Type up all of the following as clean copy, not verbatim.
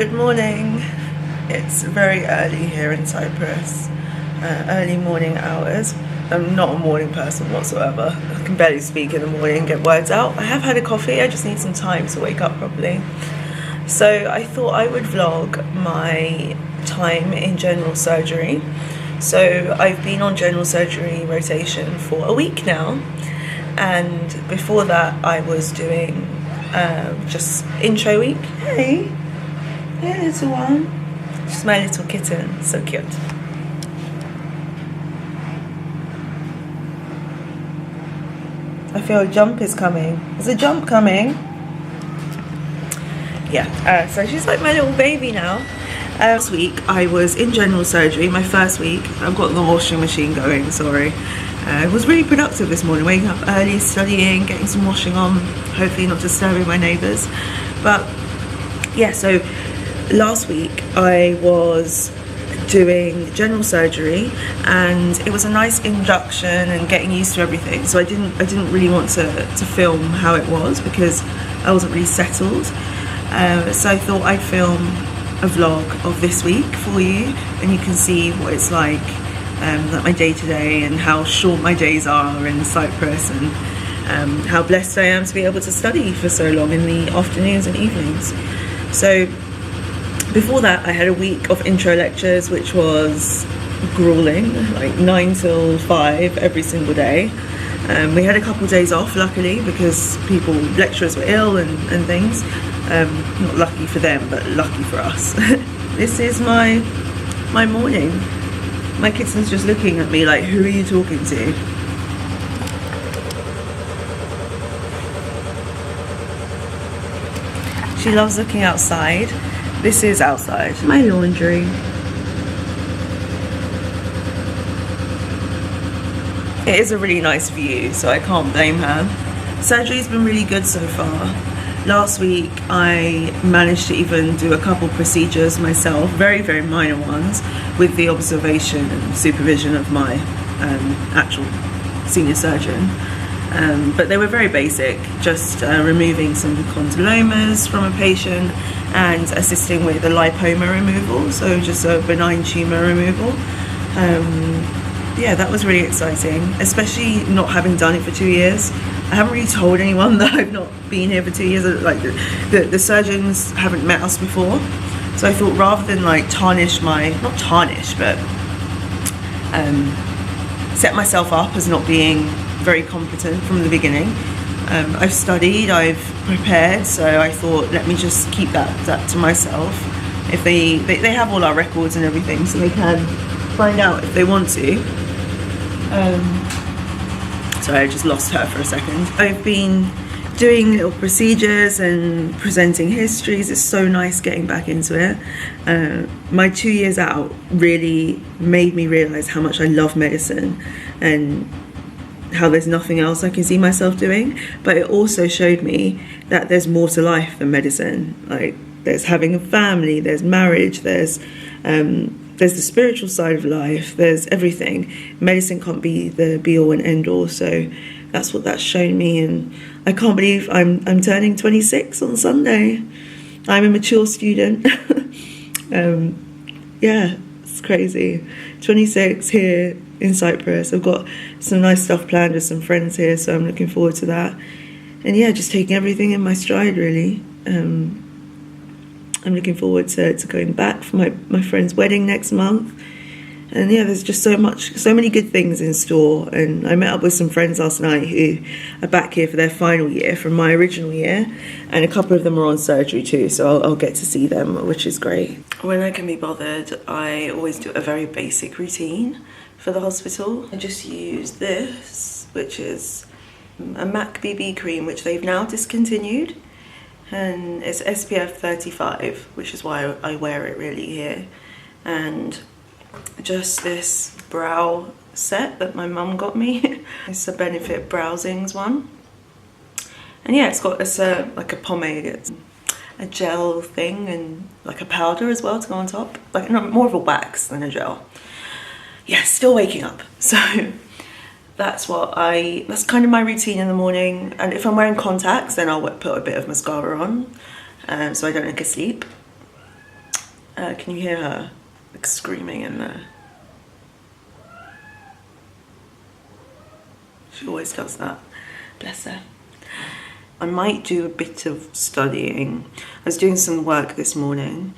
Good morning. It's very early here in Cyprus, early morning hours. I'm not a morning person whatsoever. I can barely speak in the morning and get words out. I have had a coffee, I just need some time to wake up properly. So I thought I would vlog my time in general surgery. So I've been on general surgery rotation for a week now, and before that I was doing just intro week. Hey little one. She's my little kitten, so cute. I feel a jump is coming. There's a jump coming. Yeah, so she's like my little baby now. Last week I was in general surgery, my first week. I've got the washing machine going, sorry. It was really productive this morning, waking up early, studying, getting some washing on, hopefully not disturbing my neighbours. But yeah, so last week I was doing general surgery and it was a nice induction and getting used to everything. So I didn't really want to film how it was because I wasn't really settled. So I thought I'd film a vlog of this week for you, and you can see what it's like my day-to-day and how short my days are in Cyprus, and how blessed I am to be able to study for so long in the afternoons and evenings. So before that I had a week of intro lectures, which was grueling, like 9 till 5 every single day. We had a couple of days off, luckily, because lecturers were ill and things. Not lucky for them, but lucky for us. This is my morning. My kitten's just looking at me like, who are you talking to? She loves looking outside. This is outside. My laundry. It is a really nice view, so I can't blame her. Surgery's been really good so far. Last week I managed to even do a couple procedures myself, very, very minor ones, with the observation and supervision of my actual senior surgeon. But they were very basic, just removing some condylomas from a patient and assisting with a lipoma removal, so just a benign tumour removal. Yeah, that was really exciting, especially not having done it for 2 years. I haven't really told anyone that I've not been here for 2 years. Like the surgeons haven't met us before, so I thought rather than like set myself up as not being very competent from the beginning. I've studied, I've prepared, so I thought let me just keep that to myself. If they have all our records and everything, so they can find out if they want to. Sorry, I just lost her for a second. I've been doing little procedures and presenting histories. It's so nice getting back into it. My 2 years out really made me realise how much I love medicine and how there's nothing else I can see myself doing. But it also showed me that there's more to life than medicine. Like, there's having a family, there's marriage, there's the spiritual side of life, there's everything. Medicine can't be the be-all and end-all, so that's what that's shown me, and I can't believe I'm turning 26 on Sunday. I'm a mature student. Yeah, it's crazy. 26 here in Cyprus. I've got some nice stuff planned with some friends here, so I'm looking forward to that. And yeah, just taking everything in my stride, really. I'm looking forward to going back for my friend's wedding next month. And yeah, there's just so many good things in store. And I met up with some friends last night who are back here for their final year from my original year. And a couple of them are on surgery too, so I'll get to see them, which is great. When I can be bothered, I always do a very basic routine for the hospital. I just use this, which is a MAC BB cream, which they've now discontinued. And it's SPF 35, which is why I wear it really here. And just this brow set that my mum got me. It's a Benefit Browsings one. And yeah, it's like a pomade, it's a gel thing, and like a powder as well to go on top. Like, no, more of a wax than a gel. Yeah, still waking up. So that's kind of my routine in the morning. And if I'm wearing contacts, then I'll put a bit of mascara on, so I don't look asleep. Can you hear her like screaming in there? She always does that. Bless her. I might do a bit of studying. I was doing some work this morning.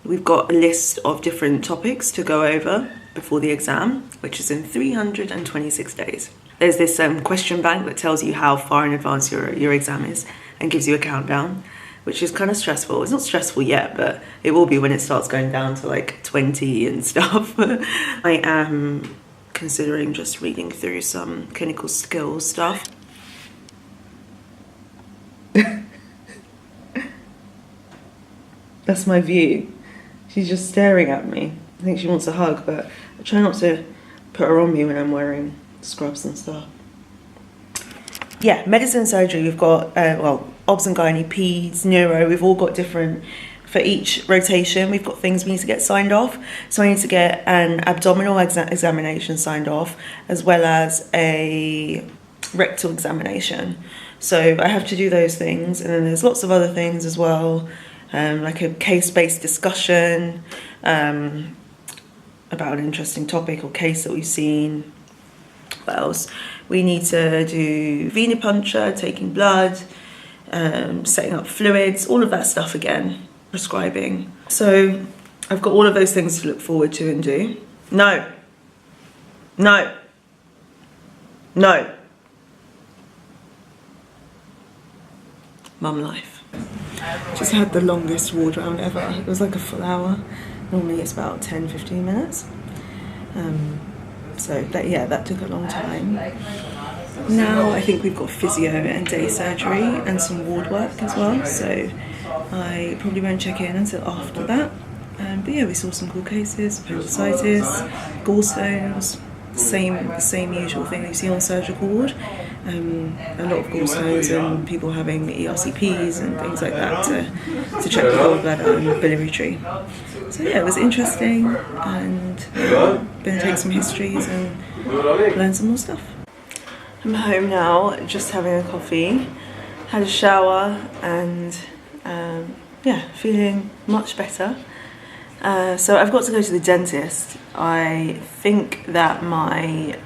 We've got a list of different topics to go over before the exam, which is in 326 days. There's this question bank that tells you how far in advance your exam is and gives you a countdown, which is kind of stressful. It's not stressful yet, but it will be when it starts going down to like 20 and stuff. I am considering just reading through some clinical skills stuff. That's my view. She's just staring at me. I think she wants a hug, but I try not to put her on me when I'm wearing scrubs and stuff. Yeah, medicine and surgery, we've got, obs and gynae, peds, neuro, we've all got different, for each rotation, we've got things we need to get signed off. So I need to get an abdominal examination signed off, as well as a rectal examination. So I have to do those things, and then there's lots of other things as well, like a case-based discussion about an interesting topic or case that we've seen. What else? We need to do venipuncture, taking blood, setting up fluids, all of that stuff again, prescribing. So I've got all of those things to look forward to and do. No. No. No. Mum life. Just had the longest ward round ever. It was like a full hour. Normally it's about 10-15 minutes. So that took a long time. Now I think we've got physio and day surgery and some ward work as well. So I probably won't check in until after that. But yeah, we saw some cool cases: appendicitis, gallstones, the same usual thing that you see on surgical ward. A lot of gallstones and people having ERCPs and things like that to check the gallbladder and biliary tree. So yeah, it was interesting, and going to take some histories and learn some more stuff. I'm home now, just having a coffee, had a shower, and feeling much better. So I've got to go to the dentist. I think that my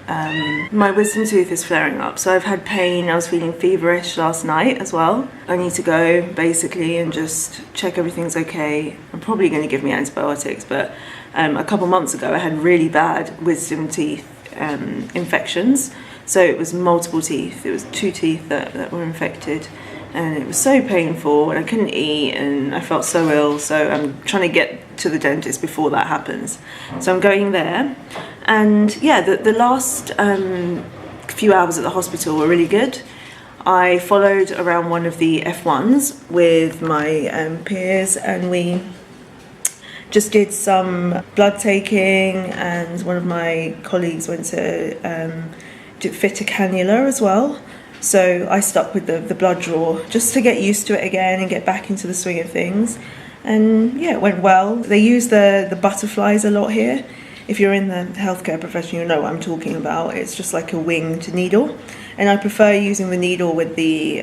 wisdom tooth is flaring up. So I've had pain, I was feeling feverish last night as well. I need to go basically and just check everything's okay. I'm probably going to give me antibiotics, but a couple months ago I had really bad wisdom teeth infections. So it was multiple teeth. It was 2 teeth that were infected. And it was so painful, and I couldn't eat, and I felt so ill. So I'm trying to get to the dentist before that happens. So I'm going there, and yeah, the last few hours at the hospital were really good. I followed around one of the F1s with my peers, and we just did some blood taking, and one of my colleagues went to fit a cannula as well. So I stuck with the blood draw just to get used to it again and get back into the swing of things. And yeah, it went well. They use the butterflies a lot here. If you're in the healthcare profession, you know what I'm talking about. It's just like a winged needle. And I prefer using the needle with the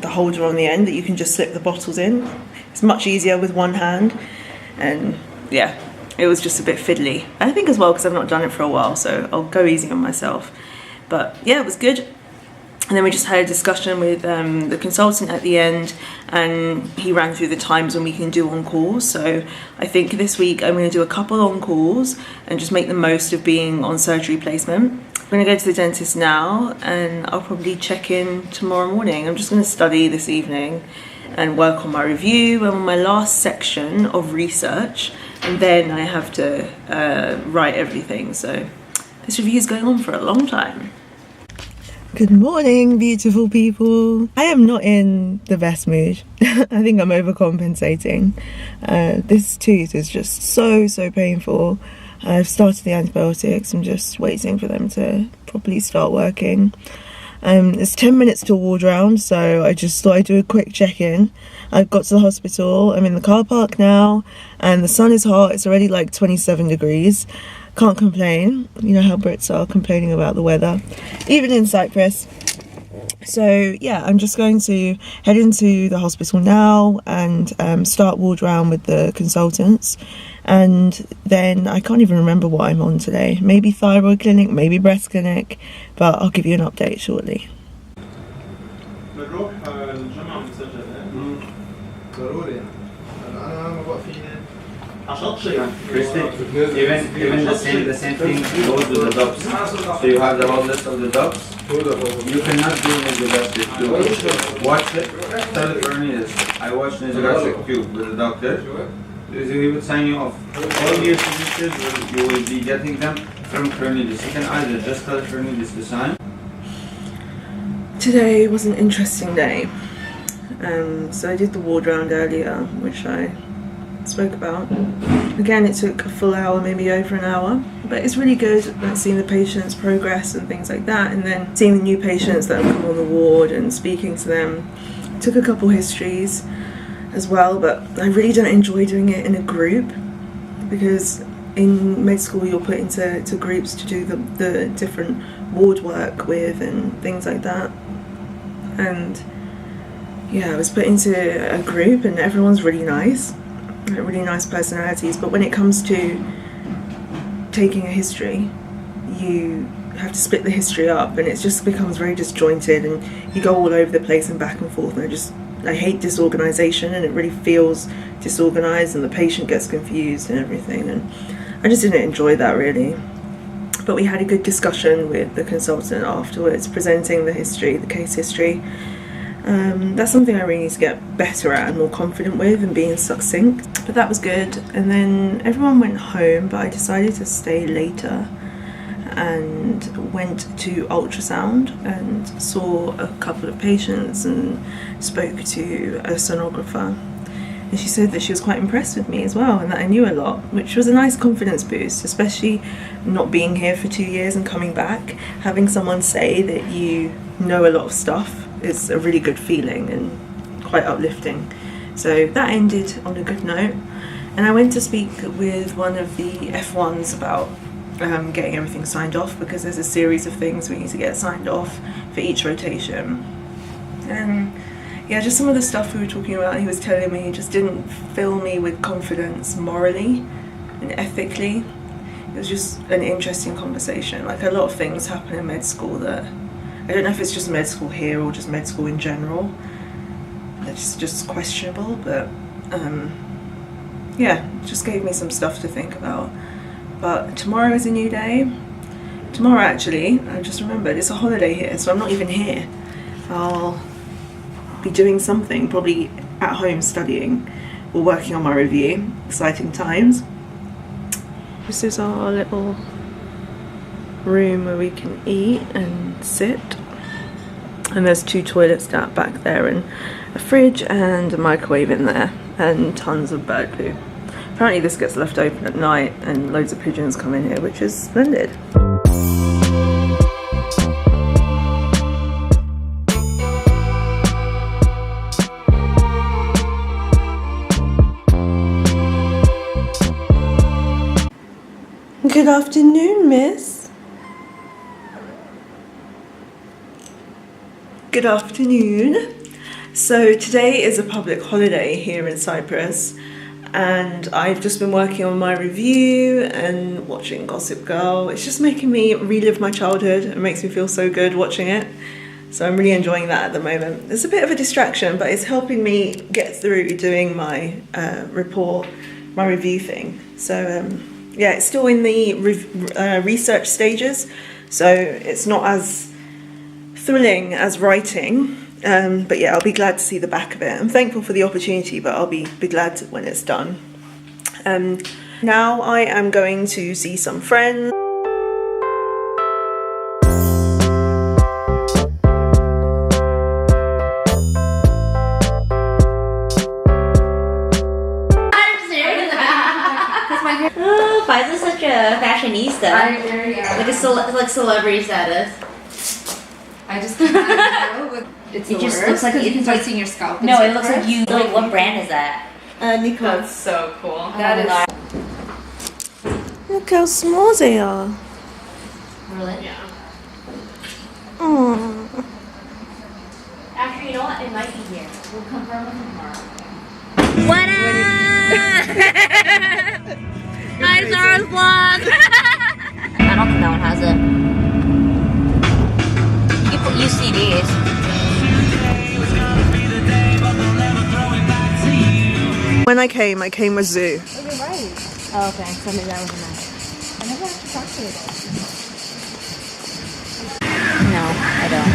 holder on the end that you can just slip the bottles in. It's much easier with one hand. And yeah, it was just a bit fiddly. I think as well because I've not done it for a while, so I'll go easy on myself. But yeah, it was good. And then we just had a discussion with the consultant at the end, and he ran through the times when we can do on-calls. So I think this week I'm going to do a couple on-calls and just make the most of being on surgery placement. I'm going to go to the dentist now, and I'll probably check in tomorrow morning. I'm just going to study this evening and work on my review. I'm on my last section of research, and then I have to write everything. So this review is going on for a long time. Good morning, beautiful people. I am not in the best mood. I think I'm overcompensating. This tooth is just so painful. I've started the antibiotics. I'm just waiting for them to properly start working. It's 10 minutes to ward round, so I just thought I'd do a quick check-in. I've got to the hospital. I'm in the car park now, and the sun is hot. It's already like 27 degrees. Can't complain. You know how Brits are complaining about the weather. Even in Cyprus. So yeah, I'm just going to head into the hospital now and start ward round with the consultants, and then I can't even remember what I'm on today. Maybe thyroid clinic, maybe breast clinic, but I'll give you an update shortly. Christy, even the same thing goes with the dogs. So you have the whole list of the dogs. You cannot do nasogastric tube. Watch it. Tell it Cornelius. I watched nasogastric tube with the doctor. He would sign you off. All your signatures you will be getting them from Cornelius. You can either just tell Cornelius to sign. Today was an interesting day. So I did the ward round earlier, which I spoke about. Again, it took a full hour, maybe over an hour, but it's really good like seeing the patients progress and things like that, and then seeing the new patients that have come on the ward and speaking to them. Took a couple histories as well, but I really don't enjoy doing it in a group, because in med school you're put into groups to do the different ward work with and things like that. And yeah, I was put into a group and everyone's really nice, really nice personalities, but when it comes to taking a history, you have to split the history up and it just becomes very disjointed and you go all over the place and back and forth, and I hate disorganisation, and it really feels disorganised and the patient gets confused and everything, and I just didn't enjoy that really. But we had a good discussion with the consultant afterwards, presenting the history, the case history. That's something I really need to get better at and more confident with, and being succinct. But that was good. And then everyone went home, but I decided to stay later and went to ultrasound and saw a couple of patients and spoke to a sonographer. And she said that she was quite impressed with me as well, and that I knew a lot, which was a nice confidence boost, especially not being here for 2 years and coming back. Having someone say that you know a lot of stuff is a really good feeling and quite uplifting. So that ended on a good note, and I went to speak with one of the F1s about getting everything signed off, because there's a series of things we need to get signed off for each rotation. And yeah, just some of the stuff we were talking about, he was telling me, just didn't fill me with confidence morally and ethically. It was just an interesting conversation. Like, a lot of things happen in med school that, I don't know if it's just med school here or just med school in general, it's just questionable, but yeah, just gave me some stuff to think about. But tomorrow is a new day. Tomorrow, actually, I just remembered, it's a holiday here, so I'm not even here. I'll be doing something, probably at home studying or working on my review. Exciting times. This is our little room where we can eat and sit, and there's 2 toilets down back there and a fridge and a microwave in there and tons of bird poo. Apparently this gets left open at night and loads of pigeons come in here, which is splendid. Good afternoon, miss. Good afternoon. So today is a public holiday here in Cyprus, and I've just been working on my review and watching Gossip Girl. It's just making me relive my childhood. It makes me feel so good watching it. So I'm really enjoying that at the moment. It's a bit of a distraction, but it's helping me get through doing my report, my review thing. So yeah, it's still in the research stages, so it's not as thrilling as writing, but yeah, I'll be glad to see the back of it. I'm thankful for the opportunity, but I'll be glad when it's done. Now I am going to see some friends. Why is such a fashionista? Like celebrity status. I just can't know. It just looks like it's like your scalp. No, it looks like you. Like, what brand is that? Nico. That's so cool. That is. Look how small they are. Really? Yeah. Aww. We'll confirm with tomorrow. What up? Hi, Zara's vlog. I don't think that one has it. You put UCDs. When I came with Zoo. Oh, you're right. Oh, okay. So maybe that wasn't nice. I never actually talked to you about it. No, I don't.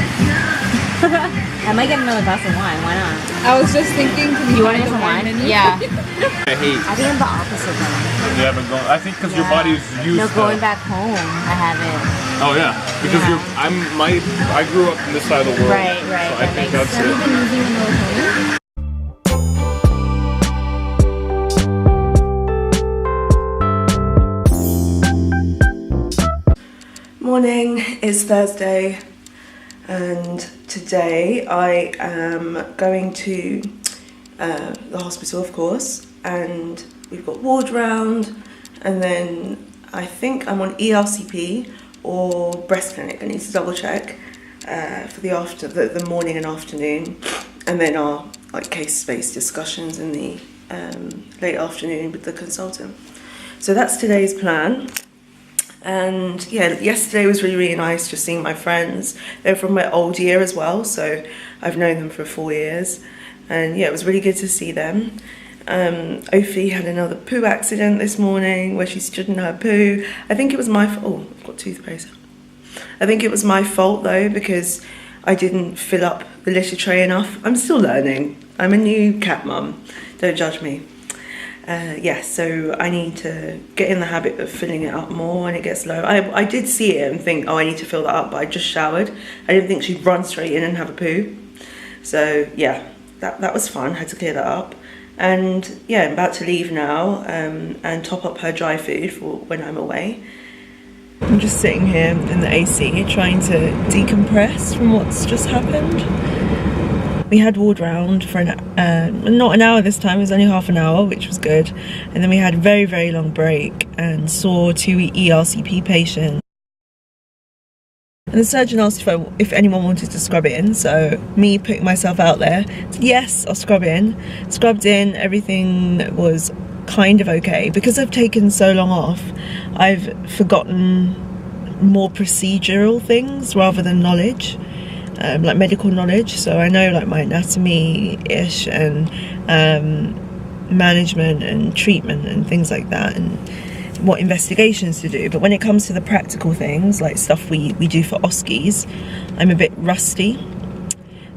I might get another glass of wine. Why not? I was just thinking, You want to get some wine? Yeah. I hate. I think I'm the opposite though. You haven't gone. I think because your body's used. No, to- going back home, I haven't. Oh yeah, because Yeah. I grew up on this side of the world. Right, So that I think makes that's sense. it. been using the melatonin. Morning, it's Thursday, and today I am going to the hospital, of course, and we've got ward round, and then I think I'm on ERCP or breast clinic. I need to double check for the morning and afternoon, and then our case-based discussions in the late afternoon with the consultant. So that's today's plan. And yeah, yesterday was really, really nice just seeing my friends. They're from my old year as well, so I've known them for 4 years. And yeah, it was really good to see them. Ophi had another poo accident this morning where she stood in her poo. I think it was my fault. Oh, I've got toothpaste. I think it was my fault though, because I didn't fill up the litter tray enough. I'm still learning. I'm a new cat mum. Don't judge me. So I need to get in the habit of filling it up more when it gets low. I did see it and think, oh, I need to fill that up, but I just showered. I didn't think she'd run straight in and have a poo. So yeah, that was fun. Had to clear that up. And yeah, I'm about to leave now and top up her dry food for when I'm away. I'm just sitting here in the AC trying to decompress from what's just happened. We had ward round for not an hour this time, it was only half an hour, which was good. And then we had a very, very long break and saw 2 ERCP patients. And the surgeon asked if anyone wanted to scrub in, so me putting myself out there, said, yes, I'll scrub in. Scrubbed in, everything was kind of okay. Because I've taken so long off, I've forgotten more procedural things rather than knowledge. Like medical knowledge, so I know like my anatomy-ish and management and treatment and things like that, and what investigations to do. But when it comes to the practical things, like stuff we do for OSCEs, I'm a bit rusty.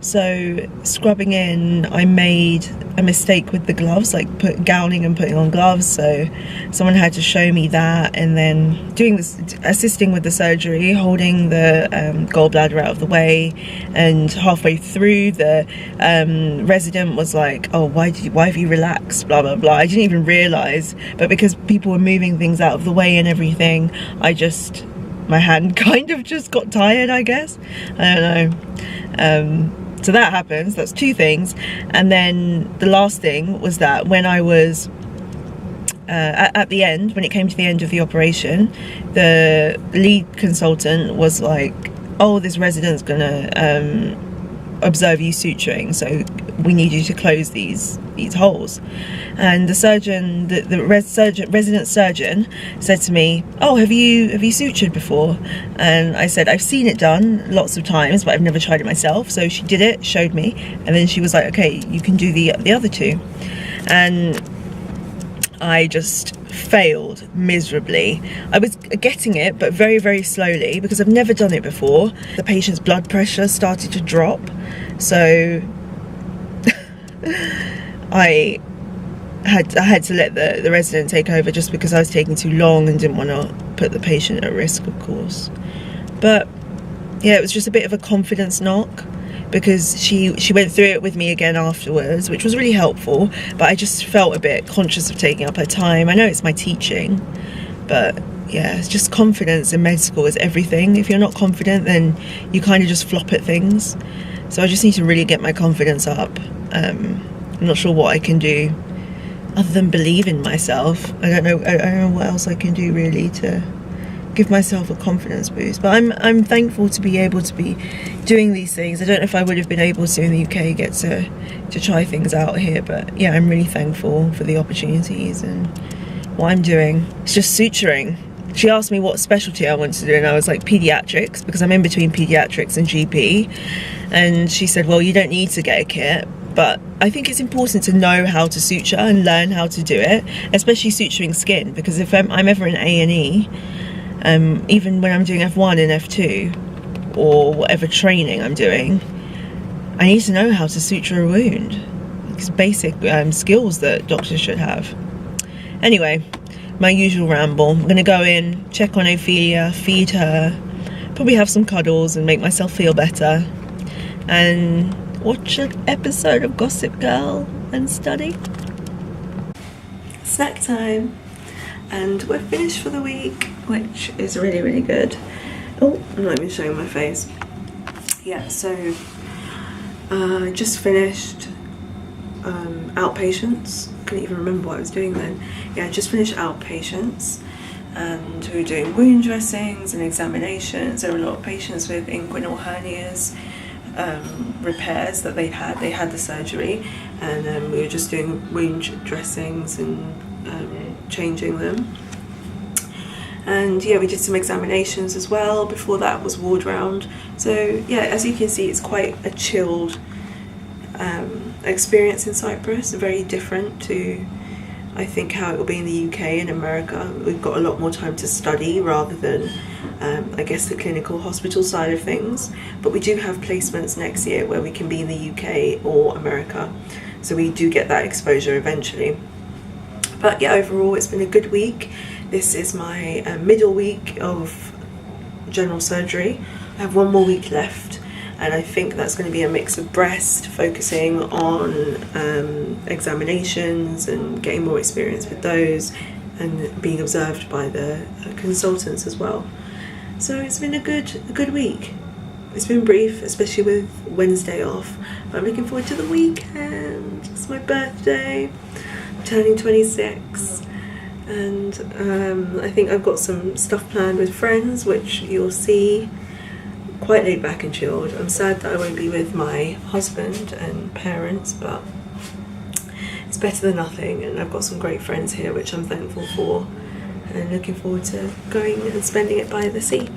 So scrubbing in, I made a mistake with the gloves, like gowning and putting on gloves. So someone had to show me that, and then doing this, assisting with the surgery, holding the gallbladder out of the way. And halfway through, the resident was like, "Oh, why have you relaxed?" Blah blah blah. I didn't even realise, but because people were moving things out of the way and everything, my hand kind of just got tired, I guess. I don't know. So that happens, that's 2 things. And then the last thing was that when I was at the end, when it came to the end of the operation, the lead consultant was like, oh, this resident's gonna observe you suturing, so we need you to close these holes. And the surgeon, the resident surgeon said to me, oh, have you sutured before? And I said, I've seen it done lots of times, but I've never tried it myself. So she did it, showed me, and then she was like, okay, you can do the other 2. And I just failed miserably. I was getting it, but very, very slowly, because I've never done it before. The patient's blood pressure started to drop, so I had to let the resident take over, just because I was taking too long and didn't want to put the patient at risk, of course. But yeah, it was just a bit of a confidence knock, because she went through it with me again afterwards, which was really helpful, but I just felt a bit conscious of taking up her time. I know it's my teaching, but yeah, it's just confidence in med school is everything. If you're not confident, then you kind of just flop at things. So I just need to really get my confidence up. I'm not sure what I can do other than believe in myself. I don't know what else I can do really to give myself a confidence boost. But I'm thankful to be able to be doing these things. I don't know if I would have been able to in the UK get to try things out here, but yeah, I'm really thankful for the opportunities and what I'm doing. It's just suturing. She asked me what specialty I wanted to do, and I was like, pediatrics, because I'm in between pediatrics and GP. And she said, well, you don't need to get a kit, but I think it's important to know how to suture and learn how to do it, especially suturing skin, because if I'm ever in A&E, even when I'm doing F1 and F2 or whatever training I'm doing, I need to know how to suture a wound. It's basic skills that doctors should have. Anyway, my usual ramble. I'm gonna go in, check on Ophelia, feed her, probably have some cuddles and make myself feel better, and watch an episode of Gossip Girl and study. Snack time, and we're finished for the week, which is really, really good. Oh, I'm not even showing my face. Yeah, so I just finished outpatients. Couldn't even remember what I was doing then. Yeah, I just finished outpatients, and we were doing wound dressings and examinations. There were a lot of patients with inguinal hernias, repairs that they had the surgery, and we were just doing wound dressings and changing them. And yeah, we did some examinations as well. Before that was ward round. So yeah, as you can see, it's quite a chilled experience in Cyprus, very different to, I think, how it will be in the UK and America. We've got a lot more time to study rather than I guess the clinical hospital side of things, but we do have placements next year where we can be in the UK or America, so we do get that exposure eventually. But yeah, overall it's been a good week. This is my middle week of general surgery. I have one more week left, and I think that's going to be a mix of breast, focusing on examinations and getting more experience with those, and being observed by the consultants as well. So it's been a good week. It's been brief, especially with Wednesday off, but I'm looking forward to the weekend. It's my birthday. I'm turning 26, and I think I've got some stuff planned with friends, which you'll see. Quite laid back and chilled. I'm sad that I won't be with my husband and parents, but it's better than nothing, and I've got some great friends here which I'm thankful for, and looking forward to going and spending it by the sea.